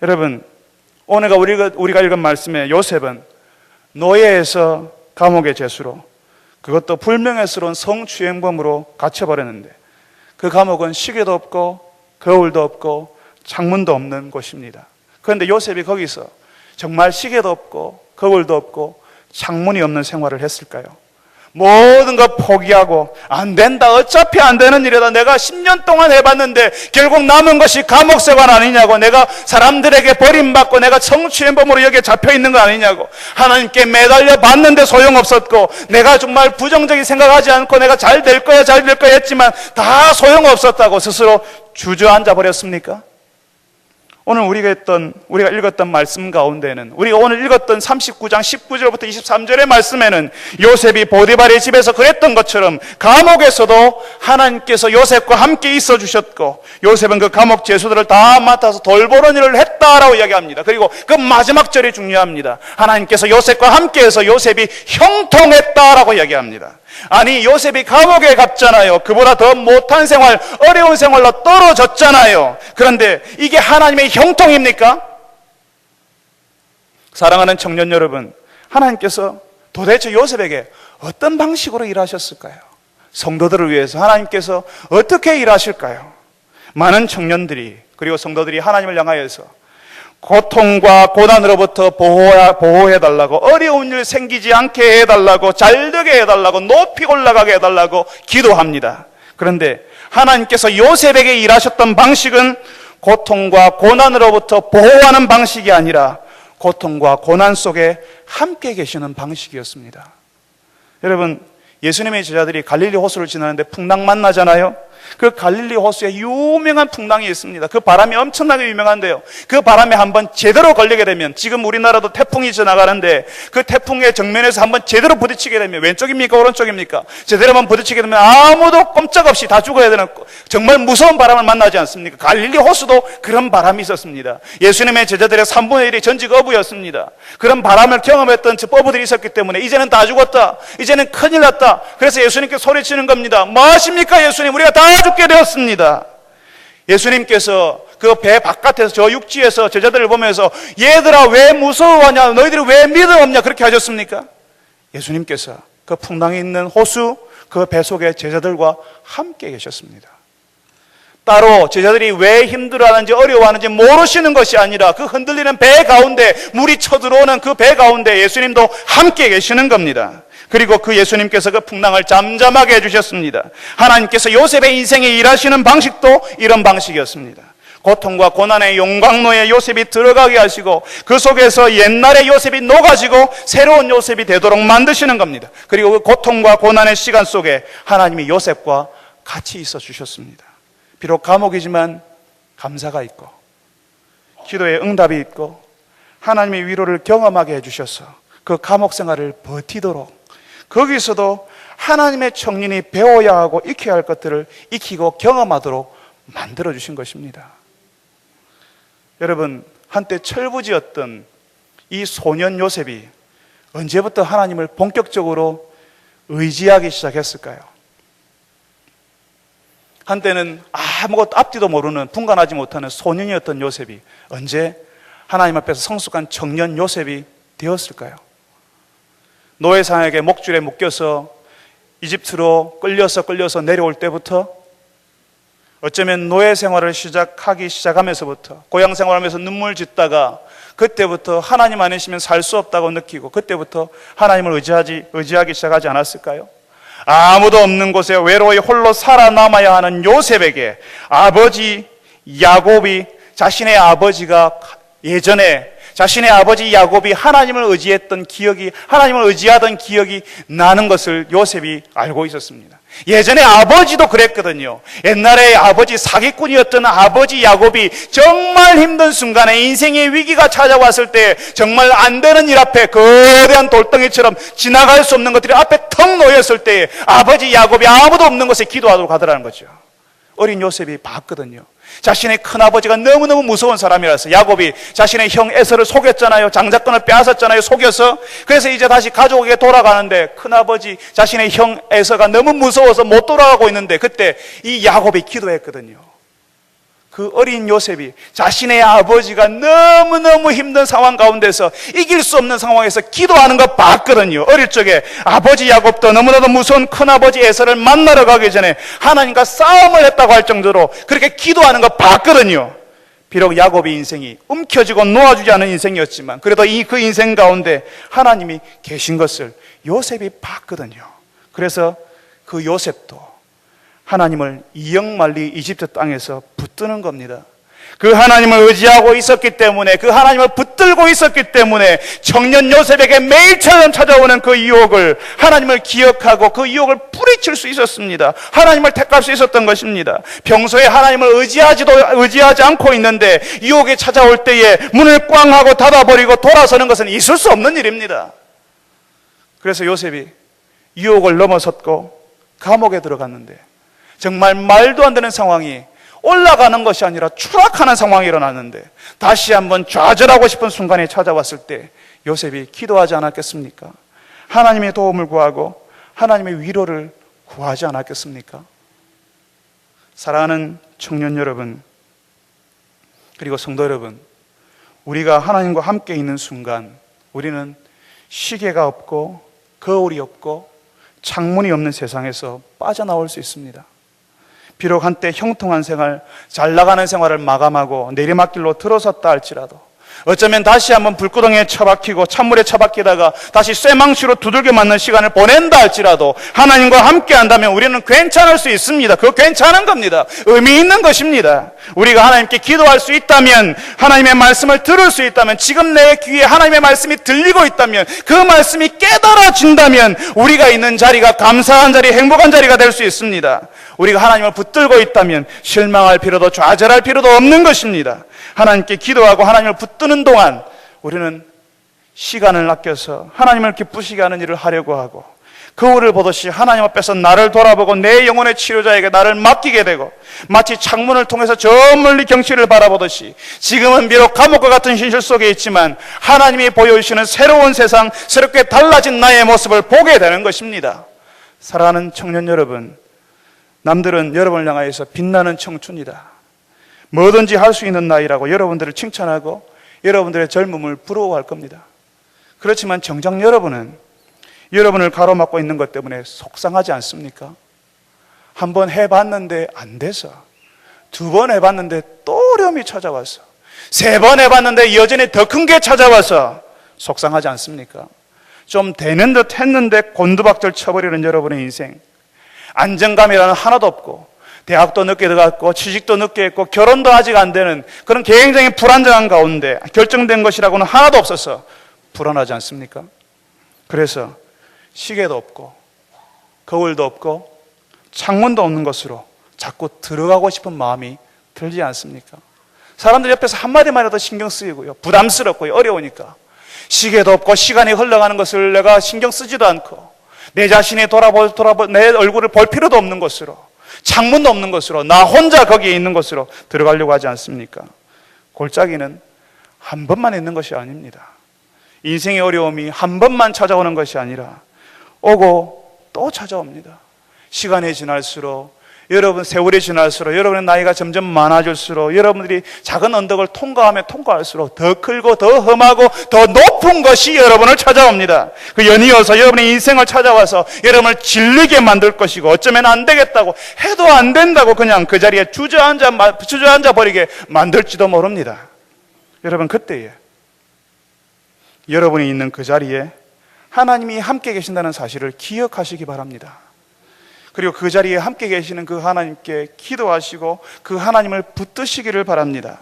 여러분, 오늘 우리가 읽은 말씀에 요셉은 노예에서 감옥의 죄수로, 그것도 불명예스러운 성추행범으로 갇혀버렸는데 그 감옥은 시계도 없고 거울도 없고 창문도 없는 곳입니다. 그런데 요셉이 거기서 정말 시계도 없고 거울도 없고 창문이 없는 생활을 했을까요? 모든 거 포기하고 안 된다, 어차피 안 되는 일이다, 내가 10년 동안 해봤는데 결국 남은 것이 감옥 생활 아니냐고, 내가 사람들에게 버림받고 내가 성추행범으로 여기에 잡혀있는 거 아니냐고, 하나님께 매달려 봤는데 소용없었고, 내가 정말 부정적인 생각하지 않고 내가 잘 될 거야 했지만 다 소용없었다고 스스로 주저앉아 버렸습니까? 오늘 우리가 읽었던 말씀 가운데는, 우리가 오늘 읽었던 39장 19절부터 23절의 말씀에는 요셉이 보디발의 집에서 그랬던 것처럼 감옥에서도 하나님께서 요셉과 함께 있어 주셨고, 요셉은 그 감옥 죄수들을 다 맡아서 돌보는 일을 했다라고 이야기합니다. 그리고 그 마지막 절이 중요합니다. 하나님께서 요셉과 함께해서 요셉이 형통했다라고 이야기합니다. 아니, 요셉이 감옥에 갔잖아요. 그보다 더 못한 생활, 어려운 생활로 떨어졌잖아요. 그런데 이게 하나님의 형통입니까? 사랑하는 청년 여러분, 하나님께서 도대체 요셉에게 어떤 방식으로 일하셨을까요? 성도들을 위해서 하나님께서 어떻게 일하실까요? 많은 청년들이, 그리고 성도들이 하나님을 향하여서 고통과 고난으로부터 보호해달라고, 어려운 일 생기지 않게 해달라고, 잘되게 해달라고, 높이 올라가게 해달라고 기도합니다. 그런데 하나님께서 요셉에게 일하셨던 방식은 고통과 고난으로부터 보호하는 방식이 아니라 고통과 고난 속에 함께 계시는 방식이었습니다. 여러분, 예수님의 제자들이 갈릴리 호수를 지나는데 풍랑 만나잖아요. 그 갈릴리 호수에 유명한 풍랑이 있습니다. 그 바람이 엄청나게 유명한데요, 그 바람에 한번 제대로 걸리게 되면, 지금 우리나라도 태풍이 지나가는데 그 태풍의 정면에서 한번 제대로 부딪히게 되면, 왼쪽입니까 오른쪽입니까? 제대로만 부딪히게 되면 아무도 꼼짝없이 다 죽어야 되는 정말 무서운 바람을 만나지 않습니까? 갈릴리 호수도 그런 바람이 있었습니다. 예수님의 제자들의 3분의 1이 전직 어부였습니다. 그런 바람을 경험했던 어부들이 있었기 때문에 이제는 다 죽었다, 이제는 큰일 났다. 그래서 예수님께 소리치는 겁니다. 뭐 하십니까 예수님, 우리가 다 죽게 되었습니다. 예수님께서 그 배 바깥에서, 저 육지에서 제자들을 보면서 얘들아 왜 무서워하냐, 너희들이 왜 믿음 없냐, 그렇게 하셨습니까? 예수님께서 그 풍랑이 있는 호수, 그 배 속에 제자들과 함께 계셨습니다. 따로 제자들이 왜 힘들어하는지 어려워하는지 모르시는 것이 아니라 그 흔들리는 배 가운데, 물이 쳐들어오는 그 배 가운데 예수님도 함께 계시는 겁니다. 그리고 그 예수님께서 그 풍랑을 잠잠하게 해주셨습니다. 하나님께서 요셉의 인생에 일하시는 방식도 이런 방식이었습니다. 고통과 고난의 용광로에 요셉이 들어가게 하시고 그 속에서 옛날의 요셉이 녹아지고 새로운 요셉이 되도록 만드시는 겁니다. 그리고 그 고통과 고난의 시간 속에 하나님이 요셉과 같이 있어 주셨습니다. 비록 감옥이지만 감사가 있고 기도의 응답이 있고 하나님의 위로를 경험하게 해주셔서 그 감옥 생활을 버티도록, 거기서도 하나님의 청년이 배워야 하고 익혀야 할 것들을 익히고 경험하도록 만들어주신 것입니다. 여러분, 한때 철부지였던 이 소년 요셉이 언제부터 하나님을 본격적으로 의지하기 시작했을까요? 한때는 아무것도 앞뒤도 모르는, 분간하지 못하는 소년이었던 요셉이 언제 하나님 앞에서 성숙한 청년 요셉이 되었을까요? 노예상에게 목줄에 묶여서 이집트로 끌려서 내려올 때부터, 어쩌면 노예 생활을 시작하면서부터, 고향 생활하면서 눈물 짓다가 그때부터 하나님 아니시면 살 수 없다고 느끼고 그때부터 하나님을 의지하기 시작하지 않았을까요? 아무도 없는 곳에 외로이 홀로 살아남아야 하는 요셉에게 아버지 야곱이, 자신의 아버지가 예전에 자신의 아버지 야곱이 하나님을 의지하던 기억이 나는 것을 요셉이 알고 있었습니다. 예전에 아버지도 그랬거든요. 옛날에 아버지 사기꾼이었던 아버지 야곱이 정말 힘든 순간에 인생의 위기가 찾아왔을 때 정말 안 되는 일 앞에 거대한 돌덩이처럼 지나갈 수 없는 것들이 앞에 턱 놓였을 때 아버지 야곱이 아무도 없는 곳에 기도하러 가더라는 거죠. 어린 요셉이 봤거든요. 자신의 큰아버지가 너무너무 무서운 사람이라서 야곱이 자신의 형 에서를 속였잖아요. 장자권을 빼앗았잖아요. 속여서. 그래서 이제 다시 가족에게 돌아가는데 큰아버지, 자신의 형 에서가 너무 무서워서 못 돌아가고 있는데 그때 이 야곱이 기도했거든요. 그 어린 요셉이 자신의 아버지가 너무너무 힘든 상황 가운데서 이길 수 없는 상황에서 기도하는 거 봤거든요. 어릴 적에 아버지 야곱도 너무나도 무서운 큰아버지 에서를 만나러 가기 전에 하나님과 싸움을 했다고 할 정도로 그렇게 기도하는 거 봤거든요. 비록 야곱의 인생이 움켜쥐고 놓아주지 않은 인생이었지만 그래도 그 인생 가운데 하나님이 계신 것을 요셉이 봤거든요. 그래서 그 요셉도 하나님을 이역말리 이집트 땅에서 붙드는 겁니다. 그 하나님을 의지하고 있었기 때문에, 그 하나님을 붙들고 있었기 때문에 청년 요셉에게 매일처럼 찾아오는 그 유혹을, 하나님을 기억하고 그 유혹을 뿌리칠 수 있었습니다. 하나님을 택할 수 있었던 것입니다. 평소에 하나님을 의지하지 않고 있는데 유혹이 찾아올 때에 문을 꽝 하고 닫아버리고 돌아서는 것은 있을 수 없는 일입니다. 그래서 요셉이 유혹을 넘어섰고 감옥에 들어갔는데 정말 말도 안 되는 상황이, 올라가는 것이 아니라 추락하는 상황이 일어났는데 다시 한번 좌절하고 싶은 순간이 찾아왔을 때 요셉이 기도하지 않았겠습니까? 하나님의 도움을 구하고 하나님의 위로를 구하지 않았겠습니까? 사랑하는 청년 여러분, 그리고 성도 여러분, 우리가 하나님과 함께 있는 순간 우리는 시계가 없고 거울이 없고 창문이 없는 세상에서 빠져나올 수 있습니다. 비록 한때 형통한 생활, 잘 나가는 생활을 마감하고 내리막길로 들어섰다 할지라도, 어쩌면 다시 한번 불구덩이에 처박히고 찬물에 처박히다가 다시 쇠망치로 두들겨 맞는 시간을 보낸다 할지라도 하나님과 함께 한다면 우리는 괜찮을 수 있습니다. 그거 괜찮은 겁니다. 의미 있는 것입니다. 우리가 하나님께 기도할 수 있다면, 하나님의 말씀을 들을 수 있다면, 지금 내 귀에 하나님의 말씀이 들리고 있다면, 그 말씀이 깨달아진다면 우리가 있는 자리가 감사한 자리, 행복한 자리가 될 수 있습니다. 우리가 하나님을 붙들고 있다면 실망할 필요도 좌절할 필요도 없는 것입니다. 하나님께 기도하고 하나님을 붙드는 동안 우리는 시간을 아껴서 하나님을 기쁘시게 하는 일을 하려고 하고, 거울을 보듯이 하나님 앞에서 나를 돌아보고 내 영혼의 치료자에게 나를 맡기게 되고, 마치 창문을 통해서 저 멀리 경치를 바라보듯이 지금은 비록 감옥과 같은 현실 속에 있지만 하나님이 보여주시는 새로운 세상, 새롭게 달라진 나의 모습을 보게 되는 것입니다. 사랑하는 청년 여러분, 남들은 여러분을 향하여서 빛나는 청춘이다, 뭐든지 할 수 있는 나이라고 여러분들을 칭찬하고 여러분들의 젊음을 부러워할 겁니다. 그렇지만 정작 여러분은 여러분을 가로막고 있는 것 때문에 속상하지 않습니까? 한 번 해봤는데 안 돼서, 두 번 해봤는데 또 어려움이 찾아와서, 세 번 해봤는데 여전히 더 큰 게 찾아와서 속상하지 않습니까? 좀 되는 듯 했는데 곤두박질 쳐버리는 여러분의 인생, 안정감이라는 하나도 없고, 대학도 늦게 들어갔고 취직도 늦게 했고 결혼도 아직 안 되는 그런 굉장히 불안정한 가운데 결정된 것이라고는 하나도 없어서 불안하지 않습니까? 그래서 시계도 없고 거울도 없고 창문도 없는 것으로 자꾸 들어가고 싶은 마음이 들지 않습니까? 사람들 옆에서 한마디만이라도 신경 쓰이고요, 부담스럽고요, 어려우니까 시계도 없고 시간이 흘러가는 것을 내가 신경 쓰지도 않고 내 자신이 내 얼굴을 볼 필요도 없는 것으로, 창문도 없는 것으로, 나 혼자 거기에 있는 것으로 들어가려고 하지 않습니까? 골짜기는 한 번만 있는 것이 아닙니다. 인생의 어려움이 한 번만 찾아오는 것이 아니라 오고 또 찾아옵니다. 시간이 지날수록 여러분 세월이 지날수록, 여러분의 나이가 점점 많아질수록, 여러분들이 작은 언덕을 통과할수록 더 크고 더 험하고 더 높은 것이 여러분을 찾아옵니다. 그 연이어서 여러분의 인생을 찾아와서 여러분을 질리게 만들 것이고, 어쩌면 안 되겠다고 해도 안 된다고 그냥 그 자리에 주저앉아 버리게 만들지도 모릅니다. 여러분, 그때에 여러분이 있는 그 자리에 하나님이 함께 계신다는 사실을 기억하시기 바랍니다. 그리고 그 자리에 함께 계시는 그 하나님께 기도하시고 그 하나님을 붙드시기를 바랍니다.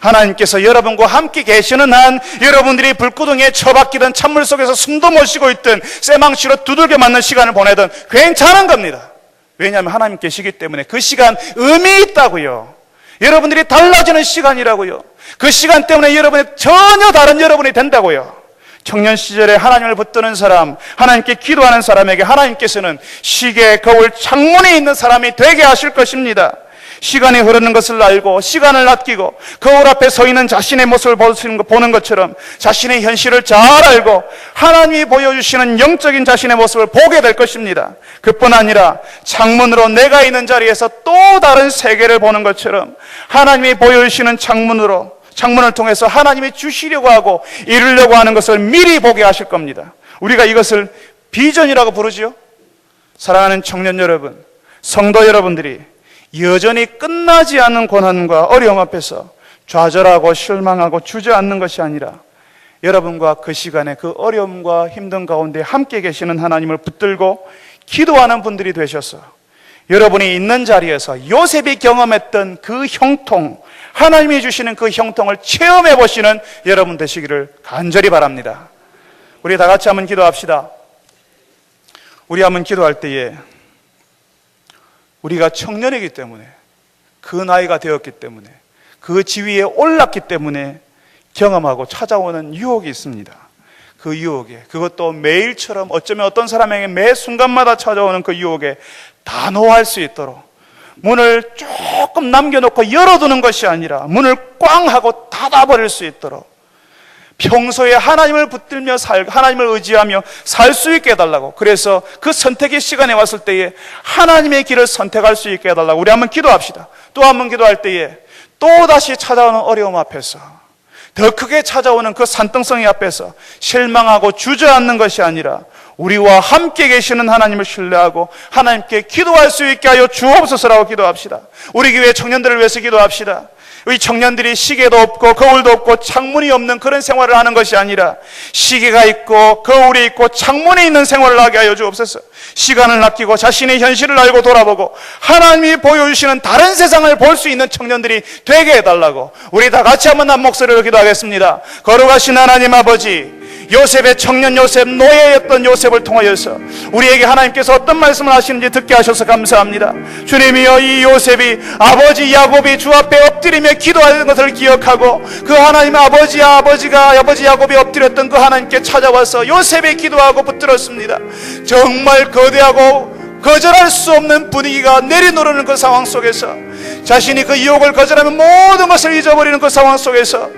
하나님께서 여러분과 함께 계시는 한 여러분들이 불구덩이에 처박히든 찬물 속에서 숨도 못 쉬고 있든 쇠망치로 두들겨 맞는 시간을 보내든 괜찮은 겁니다. 왜냐하면 하나님 계시기 때문에 그 시간 의미 있다고요. 여러분들이 달라지는 시간이라고요. 그 시간 때문에 여러분이 전혀 다른 여러분이 된다고요. 청년 시절에 하나님을 붙드는 사람, 하나님께 기도하는 사람에게 하나님께서는 시계, 거울, 창문이 있는 사람이 되게 하실 것입니다. 시간이 흐르는 것을 알고 시간을 아끼고 거울 앞에 서 있는 자신의 모습을 보는 것처럼 자신의 현실을 잘 알고 하나님이 보여주시는 영적인 자신의 모습을 보게 될 것입니다. 그뿐 아니라 창문으로 내가 있는 자리에서 또 다른 세계를 보는 것처럼 하나님이 보여주시는 창문을 통해서 하나님이 주시려고 하고 이루려고 하는 것을 미리 보게 하실 겁니다. 우리가 이것을 비전이라고 부르죠. 사랑하는 청년 여러분, 성도 여러분들이 여전히 끝나지 않는 고난과 어려움 앞에서 좌절하고 실망하고 주저앉는 것이 아니라 여러분과 그 시간에 그 어려움과 힘든 가운데 함께 계시는 하나님을 붙들고 기도하는 분들이 되셔서 여러분이 있는 자리에서 요셉이 경험했던 그 형통, 하나님이 주시는 그 형통을 체험해 보시는 여러분 되시기를 간절히 바랍니다. 우리 다 같이 한번 기도합시다. 우리 한번 기도할 때에 우리가 청년이기 때문에, 그 나이가 되었기 때문에, 그 지위에 올랐기 때문에 경험하고 찾아오는 유혹이 있습니다. 그 유혹에, 그것도 매일처럼 어쩌면 어떤 사람에게 매 순간마다 찾아오는 그 유혹에 단호할 수 있도록 문을 조금 남겨놓고 열어두는 것이 아니라 문을 꽝 하고 닫아버릴 수 있도록 평소에 하나님을 붙들며 하나님을 의지하며 살 수 있게 해달라고, 그래서 그 선택의 시간에 왔을 때에 하나님의 길을 선택할 수 있게 해달라고 우리 한번 기도합시다. 또 한번 기도할 때에 또다시 찾아오는 어려움 앞에서, 더 크게 찾아오는 그 산등성이 앞에서 실망하고 주저앉는 것이 아니라 우리와 함께 계시는 하나님을 신뢰하고 하나님께 기도할 수 있게 하여 주옵소서라고 기도합시다. 우리 교회 청년들을 위해서 기도합시다. 우리 청년들이 시계도 없고 거울도 없고 창문이 없는 그런 생활을 하는 것이 아니라 시계가 있고 거울이 있고 창문이 있는 생활을 하게 하여 주옵소서. 시간을 아끼고 자신의 현실을 알고 돌아보고 하나님이 보여주시는 다른 세상을 볼 수 있는 청년들이 되게 해달라고 우리 다 같이 한번 한 목소리로 기도하겠습니다. 거룩하신 하나님 아버지, 요셉의 청년 요셉, 노예였던 요셉을 통하여서 우리에게 하나님께서 어떤 말씀을 하시는지 듣게 하셔서 감사합니다. 주님이여, 이 요셉이 아버지 야곱이 주 앞에 엎드리며 기도하는 것을 기억하고 그 하나님 아버지 야곱이 엎드렸던 그 하나님께 찾아와서 요셉이 기도하고 붙들었습니다. 정말 거대하고 거절할 수 없는 분위기가 내리노르는 그 상황 속에서 자신이 그 유혹을 거절하면 모든 것을 잊어버리는 그 상황 속에서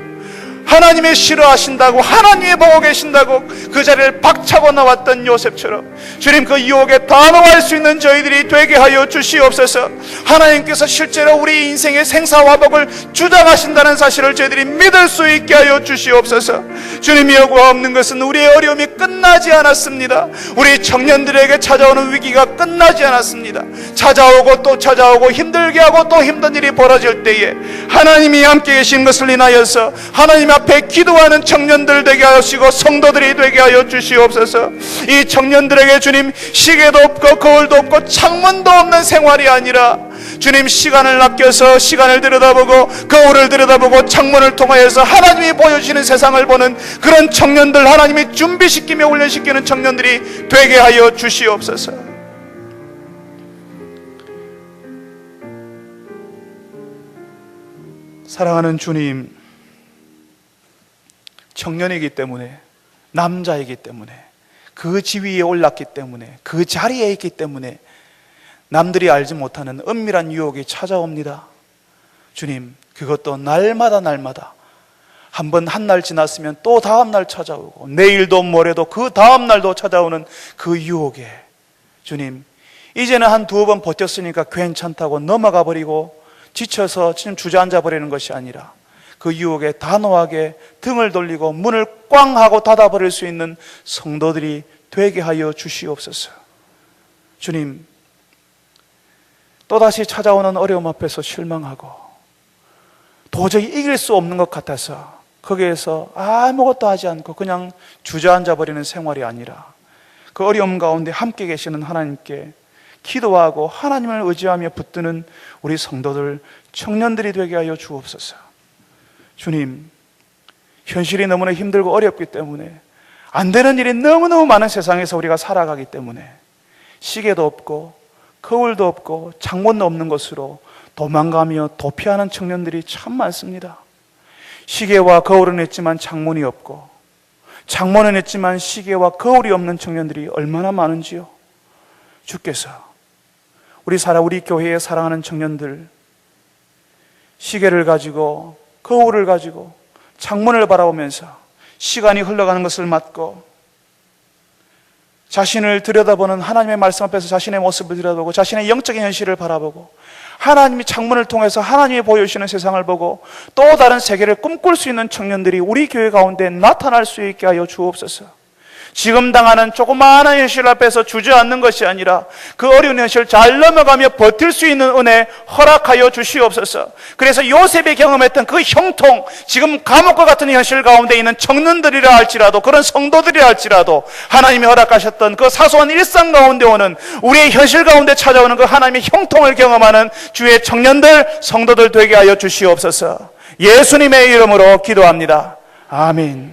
하나님이 싫어하신다고, 하나님이 보고 계신다고 그 자리를 박차고 나왔던 요셉처럼 주님, 그 유혹에 단호할 수 있는 저희들이 되게 하여 주시옵소서. 하나님께서 실제로 우리 인생의 생사화복을 주장하신다는 사실을 저희들이 믿을 수 있게 하여 주시옵소서. 주님이여, 구하 없는 것은 우리의 어려움이 끝나지 않았습니다. 우리 청년들에게 찾아오는 위기가 끝나지 않았습니다. 찾아오고 또 찾아오고 힘들게 하고 또 힘든 일이 벌어질 때에 하나님이 함께 계신 것을 인하여서 하나님 앞에 기도하는 청년들 되게 하시고 성도들이 되게 하여 주시옵소서. 이 청년들에게 주님, 시계도 없고 거울도 없고 창문도 없는 생활이 아니라 주님, 시간을 아껴서 시간을 들여다보고 거울을 들여다보고 창문을 통하여서 하나님이 보여주시는 세상을 보는 그런 청년들, 하나님이 준비시키며 훈련시키는 청년들이 되게 하여 주시옵소서. 사랑하는 주님, 청년이기 때문에, 남자이기 때문에, 그 지위에 올랐기 때문에, 그 자리에 있기 때문에 남들이 알지 못하는 은밀한 유혹이 찾아옵니다. 주님, 그것도 날마다 한번 한 날 지났으면 또 다음 날 찾아오고 내일도 모레도 그 다음 날도 찾아오는 그 유혹에 주님, 이제는 한 두어 번 버텼으니까 괜찮다고 넘어가 버리고 지쳐서 지금 주저앉아 버리는 것이 아니라 그 유혹에 단호하게 등을 돌리고 문을 꽝 하고 닫아버릴 수 있는 성도들이 되게 하여 주시옵소서. 주님, 또다시 찾아오는 어려움 앞에서 실망하고 도저히 이길 수 없는 것 같아서 거기에서 아무것도 하지 않고 그냥 주저앉아 버리는 생활이 아니라 그 어려움 가운데 함께 계시는 하나님께 기도하고 하나님을 의지하며 붙드는 우리 성도들, 청년들이 되게 하여 주옵소서. 주님, 현실이 너무나 힘들고 어렵기 때문에 안 되는 일이 너무너무 많은 세상에서 우리가 살아가기 때문에 시계도 없고 거울도 없고 창문도 없는 것으로 도망가며 도피하는 청년들이 참 많습니다. 시계와 거울은 있지만 창문이 없고 창문은 있지만 시계와 거울이 없는 청년들이 얼마나 많은지요. 주께서 우리 교회에 사랑하는 청년들, 시계를 가지고 거울을 가지고 창문을 바라보면서 시간이 흘러가는 것을 맞고 자신을 들여다보는 하나님의 말씀 앞에서 자신의 모습을 들여다보고 자신의 영적인 현실을 바라보고 하나님이 창문을 통해서 하나님이 보여주시는 세상을 보고 또 다른 세계를 꿈꿀 수 있는 청년들이 우리 교회 가운데 나타날 수 있게 하여 주옵소서. 지금 당하는 조그마한 현실 앞에서 주저앉는 것이 아니라 그 어려운 현실 잘 넘어가며 버틸 수 있는 은혜 허락하여 주시옵소서. 그래서 요셉이 경험했던 그 형통, 지금 감옥과 같은 현실 가운데 있는 청년들이라 할지라도 그런 성도들이라 할지라도 하나님이 허락하셨던 그 사소한 일상 가운데 오는 우리의 현실 가운데 찾아오는 그 하나님의 형통을 경험하는 주의 청년들, 성도들 되게 하여 주시옵소서. 예수님의 이름으로 기도합니다. 아멘.